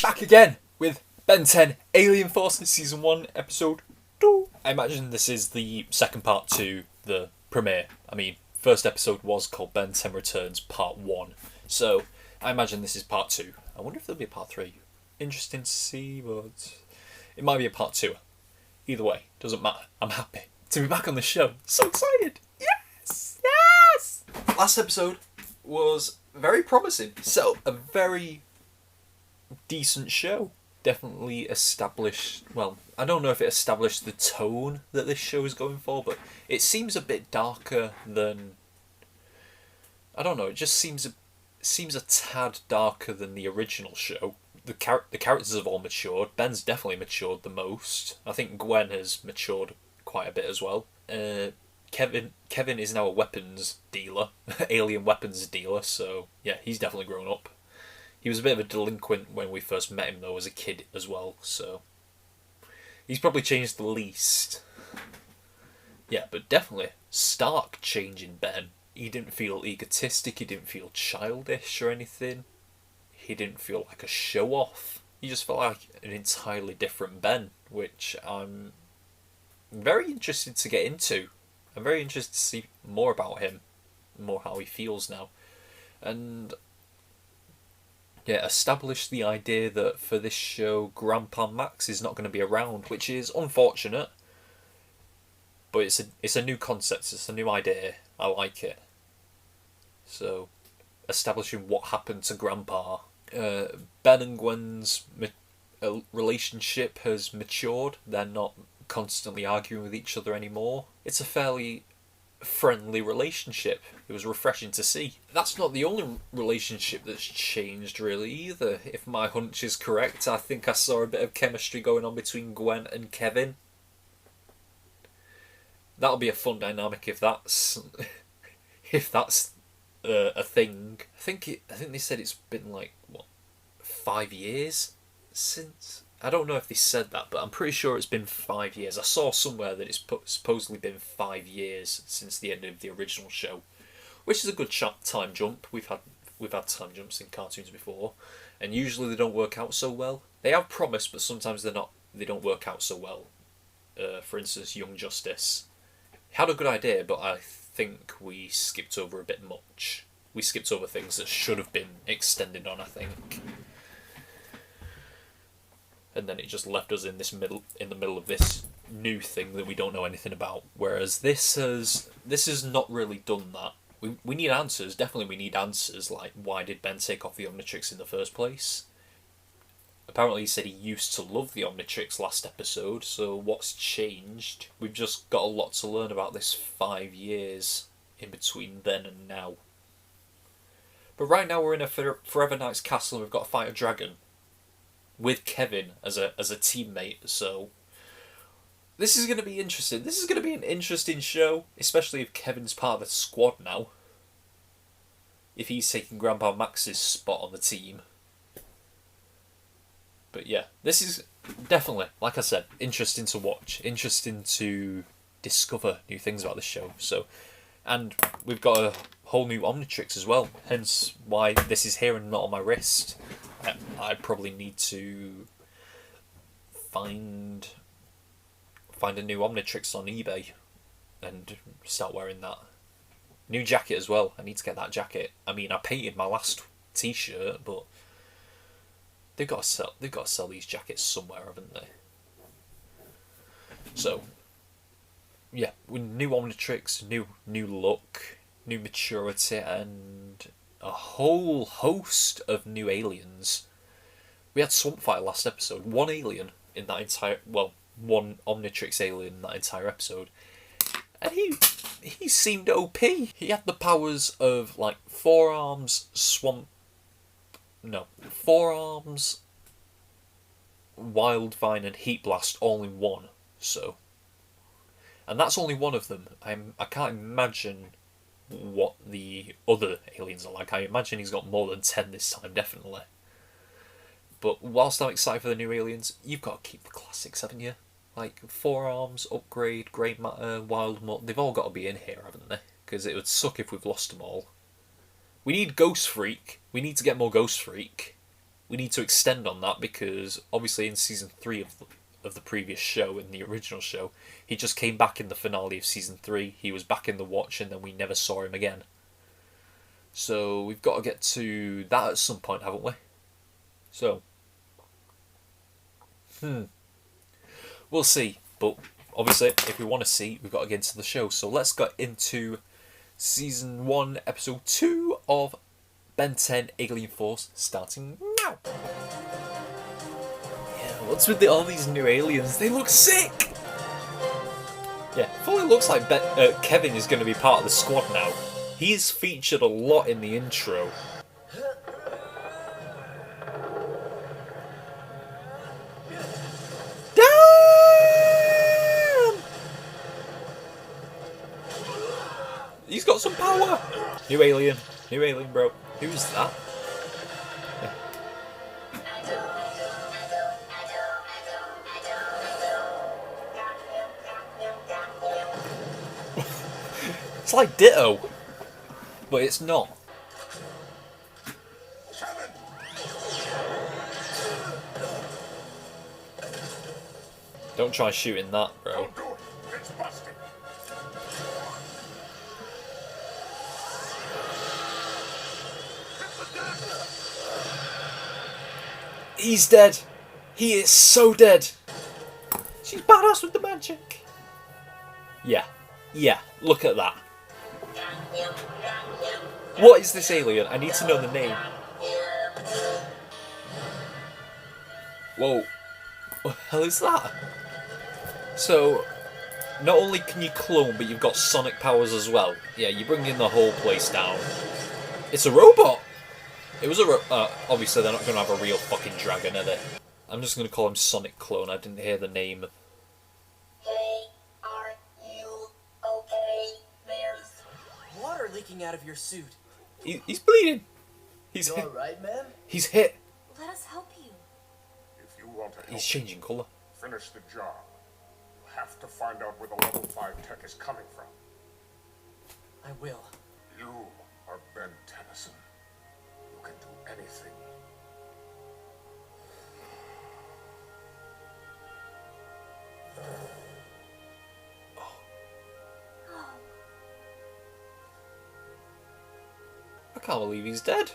Back again with Ben 10 Alien Force Season 1 Episode 2. I imagine this is the second part to the premiere. I mean, first episode was called Ben 10 Returns Part 1. So, I imagine this is Part 2. I wonder if there'll be a Part 3. Interesting to see, but it might be a Part 2. Either way, doesn't matter. I'm happy to be back on the show. So excited! Yes! Yes! Last episode was very promising. So, a very decent show. Definitely established, well, I don't know if it established the tone that this show is going for, but it seems a bit darker than, I don't know, it just seems a tad darker than the original show. The characters have all matured. Ben's definitely matured the most. I think Gwen has matured quite a bit as well. Kevin is now a weapons dealer, alien weapons dealer, so yeah, he's definitely grown up. He was a bit of a delinquent when we first met him, though, as a kid as well, so he's probably changed the least. Yeah, but definitely stark change in Ben. He didn't feel egotistic, he didn't feel childish or anything. He didn't feel like a show-off. He just felt like an entirely different Ben, which I'm very interested to get into. I'm very interested to see more about him, more how he feels now. And yeah, establish the idea that for this show, Grandpa Max is not going to be around, which is unfortunate. But it's a new concept, it's a new idea. I like it. So, establishing what happened to Grandpa. Ben and Gwen's relationship has matured. They're not constantly arguing with each other anymore. It's a fairly friendly relationship. It was refreshing to see. That's not the only relationship that's changed really either. If my hunch is correct, I think I saw a bit of chemistry going on between Gwen and Kevin. That'll be a fun dynamic if that's a thing. I think they said it's been like 5 years since. I don't know if they said that, but I'm pretty sure it's been 5 years. I saw somewhere that it's supposedly been 5 years since the end of the original show, which is a good time jump. We've had time jumps in cartoons before, and usually they don't work out so well. They have promise, but sometimes they don't work out so well. For instance, Young Justice had a good idea, but I think we skipped over a bit much. We skipped over things that should have been extended on, I think. And then it just left us in the middle of this new thing that we don't know anything about. Whereas this has not really done that. We need answers. Definitely we need answers, like why did Ben take off the Omnitrix in the first place? Apparently he said he used to love the Omnitrix last episode, so what's changed? We've just got a lot to learn about this 5 years in between then and now. But right now we're in a Forever Knight's castle and we've got to fight a dragon with Kevin as a teammate, so this is going to be interesting. This is going to be an interesting show, especially if Kevin's part of the squad now. If he's taking Grandpa Max's spot on the team. But yeah, this is definitely, like I said, interesting to watch, interesting to discover new things about the show. So, and we've got a whole new Omnitrix as well, hence why this is here and not on my wrist. I probably need to find a new Omnitrix on eBay and start wearing that. New jacket as well. I need to get that jacket. I mean, I painted my last t-shirt, but they've got to sell these jackets somewhere, haven't they? So, yeah, with new Omnitrix, new look, new maturity, and a whole host of new aliens. We had Swampfire last episode. One alien in that entire, one Omnitrix alien in that entire episode, and he seemed OP. He had the powers of like forearms, Wildvine, and Heat Blast all in one. So, and that's only one of them. I can't imagine what the other aliens are like. I imagine he's got more than 10 this time, definitely. But whilst I'm excited for the new aliens, you've got to keep the classics, haven't you? Like Forearms, Upgrade, Grey Matter, Wild Mutt, they've all got to be in here, haven't they? Because it would suck if we've lost them all. We need Ghost Freak. We need to get more Ghost Freak. we need to extend on that because obviously in season 3 of the previous show, in the original show, he just came back in the finale of season 3. He was back in the Watch, and then we never saw him again. So we've got to get to that at some point, haven't we? So, we'll see. But obviously, if we want to see, we've got to get into the show. So let's get into season 1, episode 2 of Ben 10 Alien Force, starting now. Yeah, what's with all these new aliens? They look sick! Yeah, fully looks like Kevin is going to be part of the squad now. He's featured a lot in the intro. Damn! He's got some power! New alien, bro. Who's that? It's like Ditto, but it's not. Don't try shooting that, bro. He's dead. He is so dead. She's badass with the magic. Yeah. Yeah, look at that. What is this alien? I need to know the name. Whoa. What the hell is that? So, not only can you clone, but you've got sonic powers as well. Yeah, you're bringing the whole place down. It's a robot! It was a obviously they're not going to have a real fucking dragon, are they? I'm just going to call him Sonic Clone. I didn't hear the name. Hey, are you okay? There's water leaking out of your suit. He's bleeding. He's You hit. alright, man? He's hit. Let us help you. If you want to help He's changing colour. finish the job, you have to find out where the level 5 tech is coming from. I will. You are Ben Tennyson. You can do anything. I can't believe he's dead.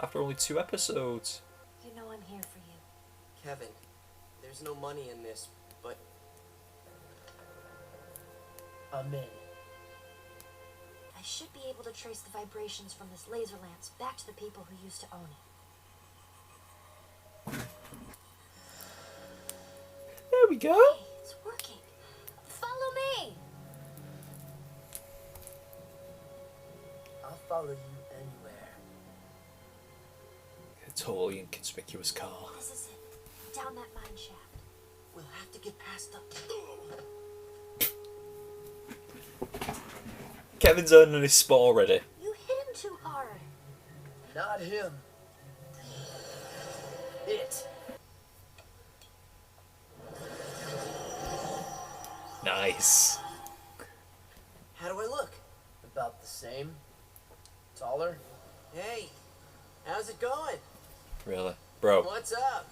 After only 2 episodes. You know I'm here for you. Kevin, there's no money in this, but I'm in. I should be able to trace the vibrations from this laser lance back to the people who used to own it. There we go. Hey, it's working. Follow me! I'll follow you anywhere. A totally inconspicuous car. This is it. Down that mine shaft. We'll have to get past the... Kevin's earning his spot already. You hit him too hard. Not him. It. Nice. How do I look? About the same. Taller. Hey, how's it going? Really? Bro. What's up?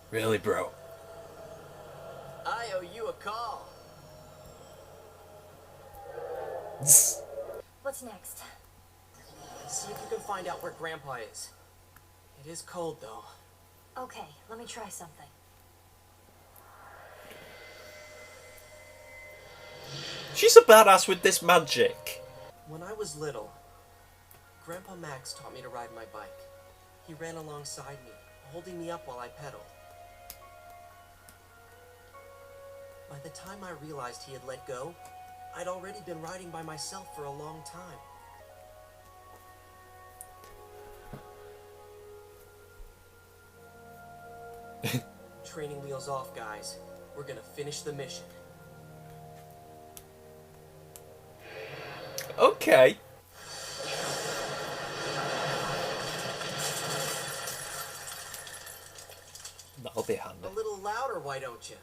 Really, bro. I owe you a call. What's next? See if you can find out where Grandpa is. It is cold, though. Okay, let me try something. She's a badass with this magic. When I was little, Grandpa Max taught me to ride my bike. He ran alongside me, holding me up while I pedaled. By the time I realized he had let go, I'd already been riding by myself for a long time. Training wheels off, guys. We're gonna finish the mission. Okay. That'll be handy. A little louder, why don't you?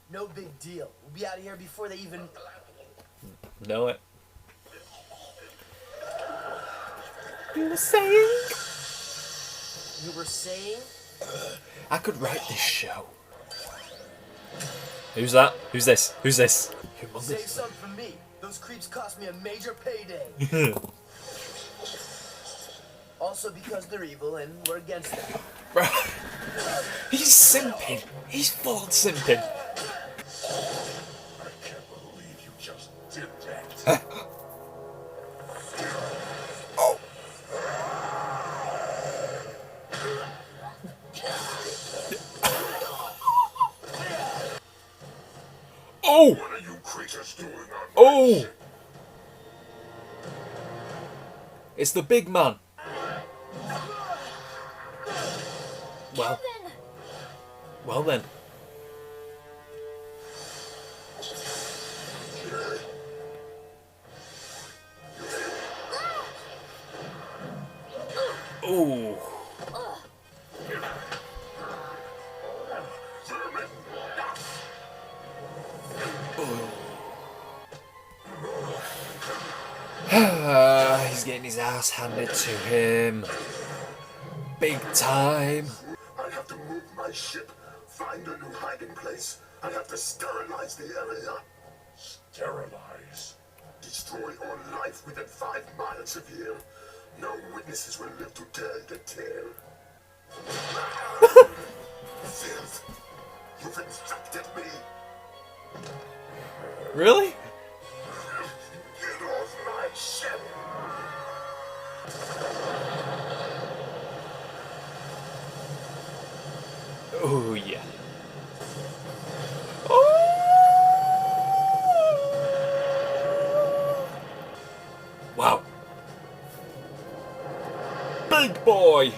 No big deal. We'll be out of here before they even... Know it. You were saying? You were saying? I could write this show. Who's that? Who's this? Who's this? Save Humongous. some for me. Those creeps cost me a major payday. Also because they're evil and we're against them. Bro, he's simping. He's full on simping. I can't believe you just did that. Oh! What are you creatures doing on my Oh! ship? It's the big man. Well, Kevin! well then. Ooh. He's getting his ass handed to him. Big time. I have to move my ship, find a new hiding place. I have to sterilize the area. Sterilize? Destroy all life within 5 miles of here. No witnesses will live to tell the tale. Filth! You've infected me! Really? Get off my ship! Oh yeah. Wow. Big boy.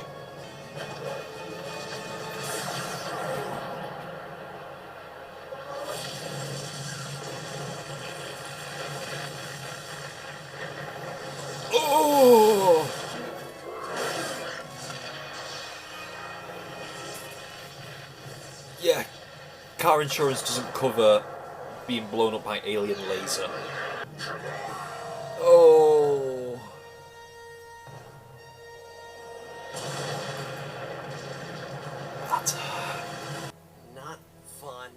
Oh. Yeah. Car insurance doesn't cover being blown up by alien laser. Oh. That's Not fun.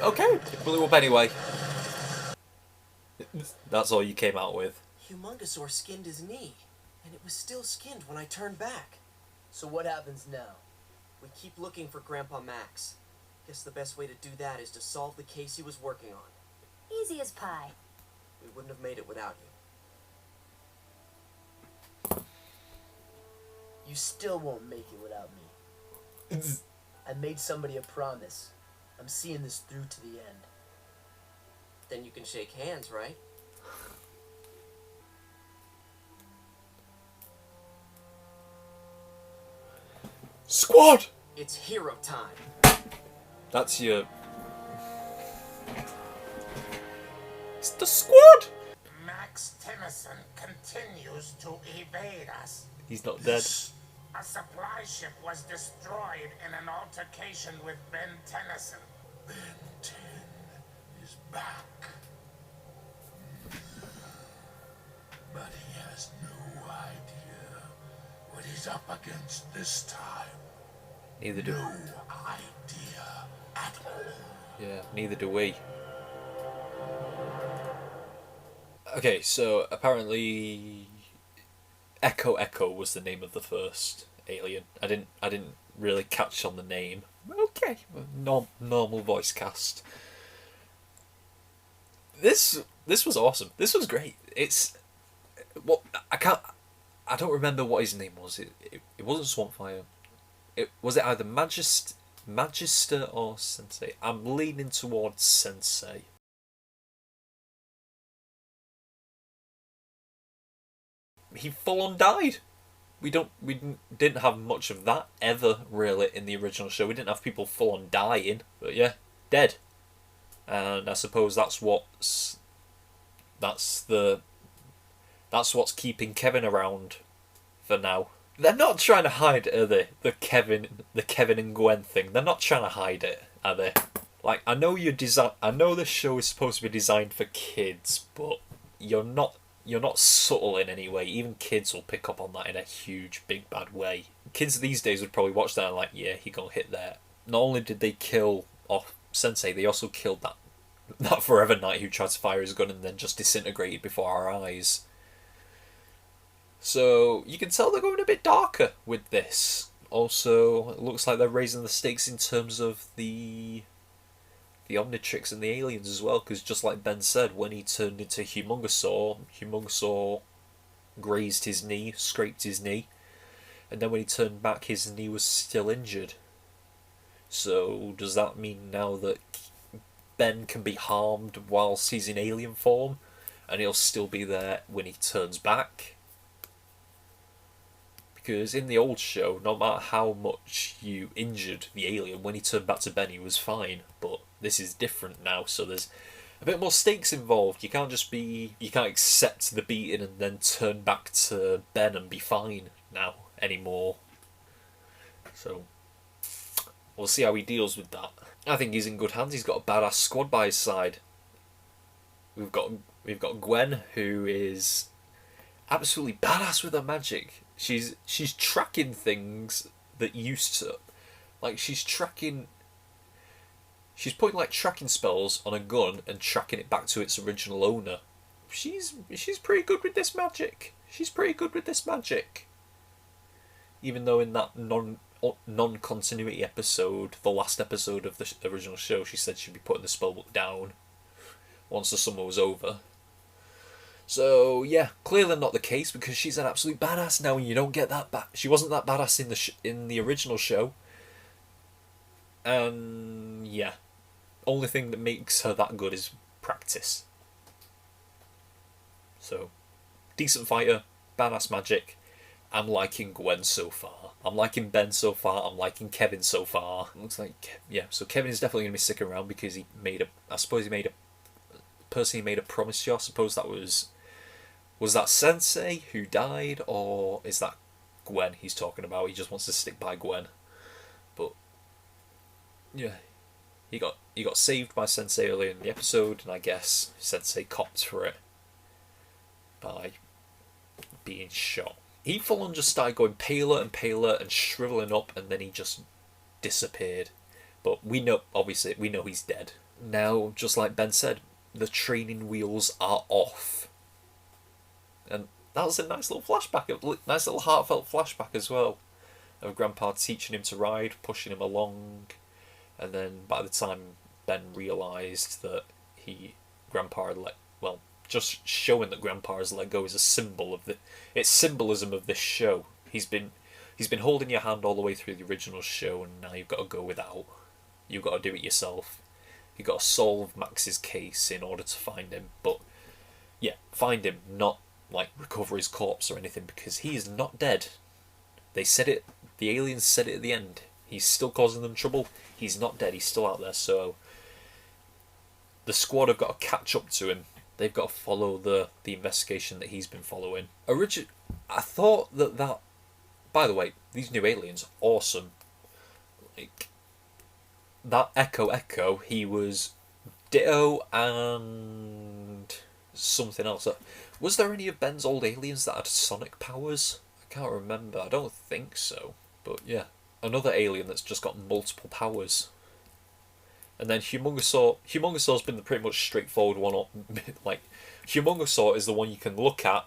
okay. It blew up anyway. That's all you came out with. Humongousaur skinned his knee, and it was still skinned when I turned back. So what happens now? We keep looking for Grandpa Max. Guess the best way to do that is to solve the case he was working on. Easy as pie. We wouldn't have made it without you. You still won't make it without me. I made somebody a promise. I'm seeing this through to the end. Then you can shake hands, right? Squad! It's hero time. That's your... It's the squad! Max Tennyson continues to evade us. He's not dead. A supply ship was destroyed in an altercation with Ben Tennyson. Ben 10 is back. But he has no idea what he's up against this time. Neither do... No idea at all. Yeah, neither do we. Okay, so apparently Echo Echo was the name of the first alien. I didn't really catch on the name. Okay, normal voice cast. This was awesome. This was great. It's well, I don't remember what his name was. It wasn't Swampfire. Was it either Magister or Sensei? I'm leaning towards Sensei. He full on died. We didn't have much of that ever really in the original show. We didn't have people full on dying, but yeah, dead. And I suppose that's what's keeping Kevin around for now. They're not trying to hide, are they? The Kevin and Gwen thing. They're not trying to hide it, are they? Like, I know this show is supposed to be designed for kids, but you're not you're not subtle in any way. Even kids will pick up on that in a huge, big, bad way. Kids these days would probably watch that and like, yeah, he gonna hit there. Not only did they kill off Sensei, they also killed that Forever Knight who tried to fire his gun and then just disintegrated before our eyes. So you can tell they're going a bit darker with this. Also, it looks like they're raising the stakes in terms of the Omnitrix and the aliens as well, because just like Ben said, when he turned into Humongousaur grazed his knee, scraped his knee, and then when he turned back, his knee was still injured. So does that mean now that Ben can be harmed whilst he's in alien form, and he'll still be there when he turns back? Because in the old show, no matter how much you injured the alien, when he turned back to Ben, he was fine. But this is different now, so there's a bit more stakes involved. You can't accept the beating and then turn back to Ben and be fine now anymore. So we'll see how he deals with that. I think he's in good hands. He's got a badass squad by his side. We've got Gwen, who is absolutely badass with her magic. She's tracking things that used to, like she's putting like tracking spells on a gun and tracking it back to its original owner. She's pretty good with this magic. Even though in that non-continuity episode, the last episode of the original show, she said she'd be putting the spellbook down once the summer was over. So yeah, clearly not the case, because she's an absolute badass now, and you don't get that she wasn't that badass in the original show. And yeah, only thing that makes her that good is practice. So, decent fighter, badass magic. I'm liking Gwen so far. I'm liking Ben so far. I'm liking Kevin so far. Looks like, yeah, so Kevin is definitely going to be sticking around because he made a promise to you. I suppose that was that Sensei who died, or is that Gwen he's talking about? He just wants to stick by Gwen. But yeah, he got saved by Sensei earlier in the episode, and I guess Sensei copped for it by being shot. He full on just started going paler and paler and shriveling up, and then he just disappeared. But we know he's dead. Now, just like Ben said, the training wheels are off. And that was a nice little flashback, a nice little heartfelt flashback as well, of Grandpa teaching him to ride, pushing him along, and then by the time Ben realised that Grandpa had just showing that Grandpa has let go is a symbol of it's symbolism of this show. He's been holding your hand all the way through the original show, and now you've got to go without. You've got to do it yourself. You've got to solve Max's case in order to find him. But yeah, find him, not like recover his corpse or anything, because he is not dead. They said it. The aliens said it at the end. He's still causing them trouble. He's not dead. He's still out there. So the squad have got to catch up to him. They've got to follow the investigation that he's been following. I thought that. By the way, these new aliens are awesome. Like that Echo, he was Ditto and something else. Was there any of Ben's old aliens that had sonic powers? I can't remember. I don't think so. But yeah, another alien that's just got multiple powers. And then Humongousaur's been the pretty much straightforward one. Like, Humongousaur is the one you can look at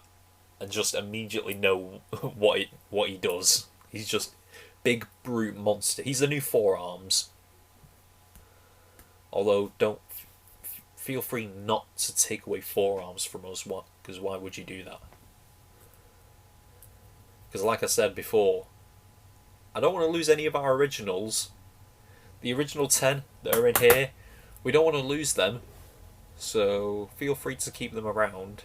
and just immediately know what he does. He's just big brute monster. He's the new Forearms. Although, don't feel free not to take away Forearms from us. Because why would you do that? Because like I said before, I don't want to lose any of our originals. The original 10 that are in here, we don't want to lose them. So feel free to keep them around.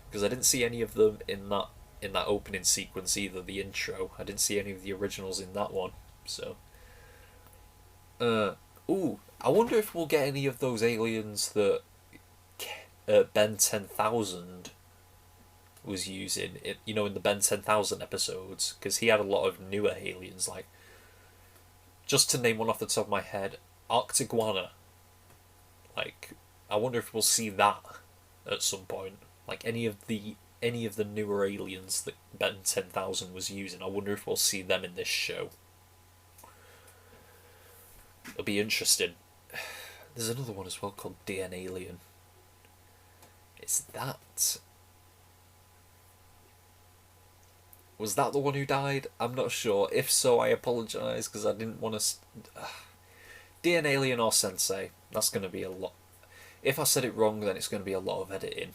Because I didn't see any of them in that opening sequence either, the intro. I didn't see any of the originals in that one. So I wonder if we'll get any of those aliens that Ben 10,000 was using, in the Ben 10,000 episodes, because he had a lot of newer aliens, like, just to name one off the top of my head, Arctiguana. Like, I wonder if we'll see that at some point. like any of the newer aliens that Ben 10,000 was using. I wonder if we'll see them in this show. It'll be interesting. There's another one as well called DN Alien. Is that... Was that the one who died? I'm not sure. If so, I apologise, because I didn't want to... DN Alien or Sensei. That's going to be a lot. If I said it wrong, then it's going to be a lot of editing.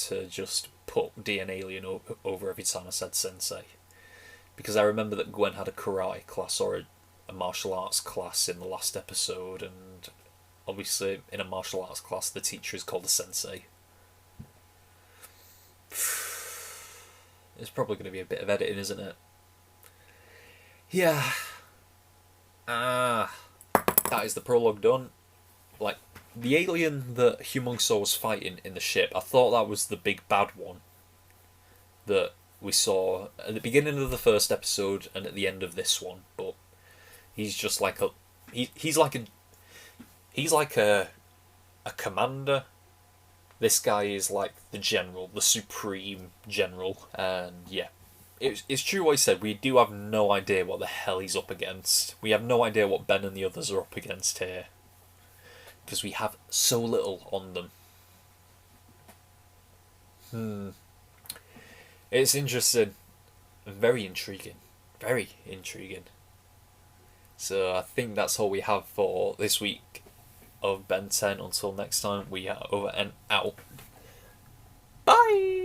To just put DN Alien over every time I said Sensei. Because I remember that Gwen had a karate class or a martial arts class in the last episode, and obviously in a martial arts class the teacher is called a Sensei. It's probably going to be a bit of editing, isn't it? Yeah. That is the prologue done. Like, the alien that Humongsaur was fighting in the ship, I thought that was the big bad one that we saw at the beginning of the first episode and at the end of this one, but he's just like a he's like a commander. This guy is like the general, the supreme general, and yeah, it's true what he said. We do have no idea what the hell he's up against. We have no idea what Ben and the others are up against here, because we have so little on them. It's interesting. Very intriguing. Very intriguing. So I think that's all we have for this week of Ben 10. Until next time, we are over and out. Bye!